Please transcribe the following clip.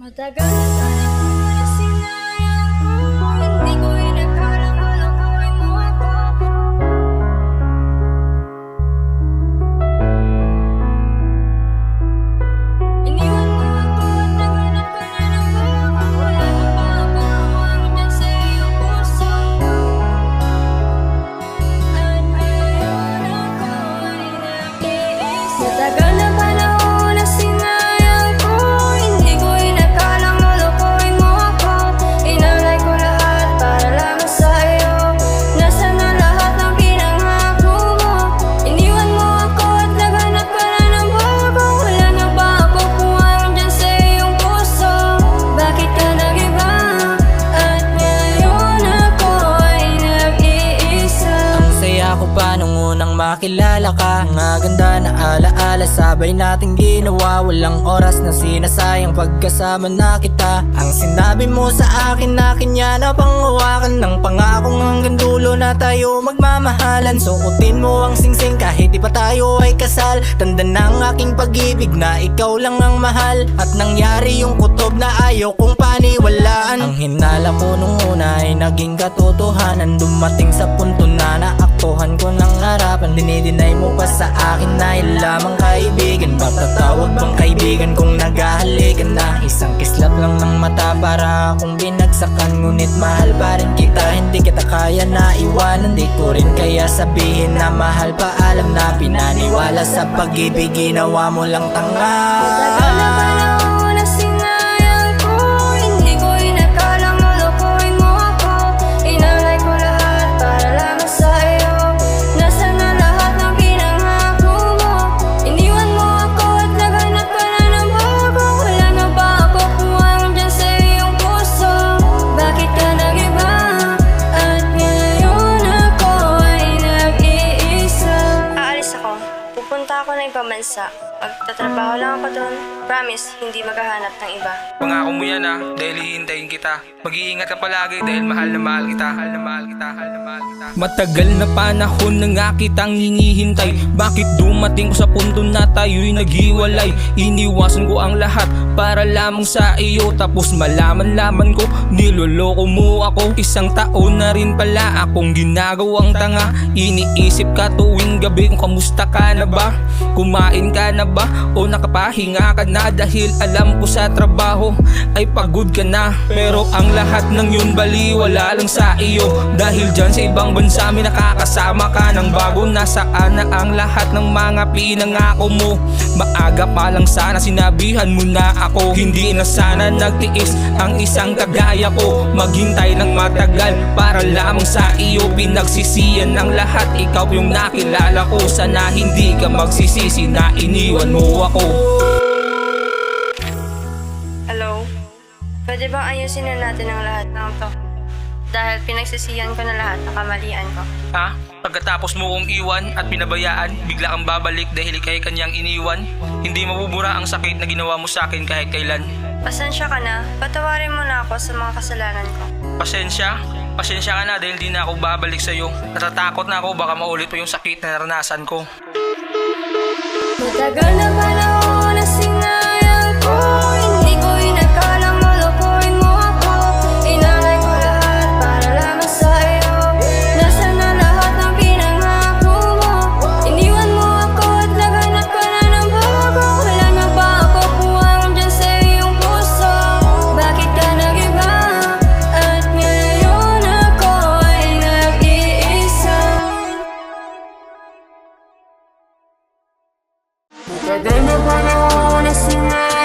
Matagal na panahon na sinayang ko. Hindi ko inakalang lulukuhin mo ako. Iniwan mo ako at naghanap ka na ng bago. Wala na ba akong huwag dyan sa iyong puso? At ngayon ako ay nag-iisa. Matagal na panahon na sinayang ko. Hindi ko inakalang lulukuhin mo ako. Inalay ko lahat para lamang sa'yo. Nasaan na lahat ng pinangako mo? Iniwan mo ako at naghanap ka na ng bago. Wala na ba ako kung anong dyan sa iyong puso? Bakit ka nag-iba? At ngayon ako ay nag-iisa. Ang saya ko pa nung unang makilala ka. Ang ganda na alaala sabay nating ginawa. Walang oras na sinasayang pagkasama na kita. Ang sinabi mo sa akin na kanya na panghawakan ng pangakong hanggang dulo na tayo magmamahalan. Suotin mo ang singsing kahit di pa tayo ay kasal. Tanda ng aking pag-ibig na ikaw lang ang mahal. At nangyari yung kutob na ayaw kong paniwalaan. Ang hinala ko nung una ay naging katotohanan. Dumating sa punto na naaktuhan ko ng harapan. Dinidinay mo pa sa akin na lamang kaibigan. Matatawag bang kaibigan kung naghahalikan na? Isang kislap lang ng mata para akong binagsakan. Ngunit mahal pa rin kita, hindi kita kaya na iwanan. Di ko rin kaya sabihin na mahal pa. Alam na pinaniwala sa pag-ibig, ginawa mo lang tanga. Matagal na panahon na sinayang ko. Hindi ko inakalang lulukuhin mo ako. Inalay ko lahat para lamang sa'yo. Nasaan na lahat ng pinangako mo? Iniwan mo ako at naghanap ka na ng bago. Wala na ba ako kung anong dyan sa iyong puso? Bakit ka nag-iba? At ngayon ako ay nag-iisa. Aalis ako. Pupunta ako ng ibang bansa. Magtatrabaho lang ako doon. Promise, hindi maghahanap ng iba. Pangako mo yan dahil hihintayin kita. Mag-iingat ka palagi dahil mahal na mahal kita. Mahal na mahal kita, mahal na mahal kita. Matagal na panahon na nga kitang hinihintay. Bakit dumating ko sa punto na tayo'y naghiwalay? Iniwasan ko ang lahat para lamang sa iyo. Tapos malaman-laman ko, niloloko mo ako. Isang taon na rin pala akong ginagawang tanga. Iniisip ka tuwing gabi kung kamusta ka na ba? Kumain ka na ba? O nakapahinga ka na? Dahil alam ko sa trabaho ay pagod ka na. Pero ang lahat ng yun baliwala lang sa iyo. Dahil dyan sa ibang bansa may nakakasama ka ng bago. Nasaan na ang lahat ng mga pinangako mo? Maaga pa lang sana sinabihan mo na ako. Hindi na sana nagtiis ang isang kagaya ko. Maghintay ng matagal para lamang sa iyo. Pinagsisiyan ng lahat, ikaw yung nakilala ko. Sana hindi ka magsisisi na iniwan mo ako. Hello? Pwede bang ayusin na natin ang lahat ng to? Dahil pinagsisiyan ko na lahat ng kamalian ko. Ha? Pagkatapos mo kong iwan at pinabayaan, bigla kang babalik dahil ikay kanyang iniwan? Hindi mabubura ang sakit na ginawa mo sa akin kahit kailan. Pasensya ka na. Patawarin mo na ako sa mga kasalanan ko. Pasensya? Pasensya ka na dahil di na ako babalik sa'yo. Natatakot na ako baka maulit pa yung sakit na naranasan ko. Matagal na panahon na sinayang ko. Hindi ko inakalang lulukuhin mo ako. Inalay ko lahat para lamang sa'yo. Nasaan na lahat ng pinangako mo? Iniwan mo ako at naghanap ka na ng bago. Wala na ba ako kung anong dyan sa iyong puso? Bakit ka nag-iba? At ngayon ako ay nag-iisa. Matagal na panahon na sinayang